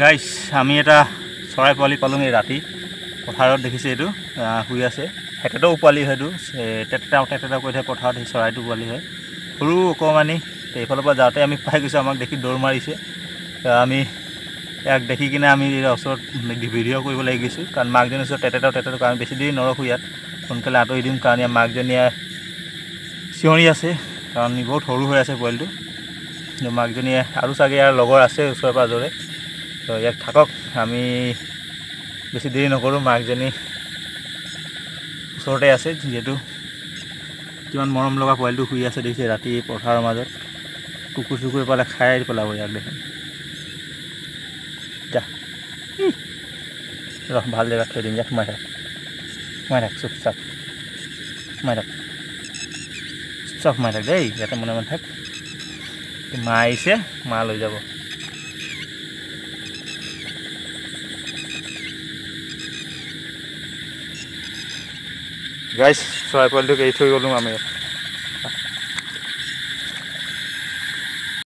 গাইছ আমি এটা চৰাই পোৱালি পালোঁ এই ৰাতি পথাৰত দেখিছে এইটো শুই আছে হেতেটাও পোৱালি হয়তো তেতেটাও কৈ থাকে পথাৰত সেই চৰাইটো পোৱালি হয় সৰু অকণমানি এইফালৰ পৰা যাওঁতে আমি পাই গৈছোঁ আমাক দেখি দৌৰ মাৰিছে আমি ইয়াক দেখি কিনে আমি ওচৰত ভিডিঅ' কৰিব লাগি গৈছোঁ কাৰণ মাকজনী ওচৰত তেতেটাও কাৰণ বেছি দেৰি নৰখোঁ ইয়াত সোনকালে আঁতৰি দিম কাৰণ ইয়াৰ মাকজনীয়ে চিঞৰি আছে কাৰণ বহুত সৰু হৈ আছে পোৱালিটো মাকজনীয়ে আৰু চাগে ইয়াৰ লগৰ আছে ওচৰে পাঁজৰে তো ইয়াক থাকক আমি বেছি দেৰি নকৰোঁ মাকজনী ওচৰতে আছে যিহেতু কিমান মৰম লগা পোৱালিটো শুই আছে দেখিছে ৰাতি পথাৰৰ মাজত কুকুৰ চুকুৰ পালে খাই পেলাব ইয়াক দেখোন যা ৰহ ভাল জেগাত থৈ দিম যা সোমাই থাক চুপচাপ সোমাই থাক দেই ইয়াতে মনে মনে থাক মা আহিছে মা লৈ যাব গাইছ চৰাই পোৱালিটোক এৰি থৈ গ'লোঁ আমি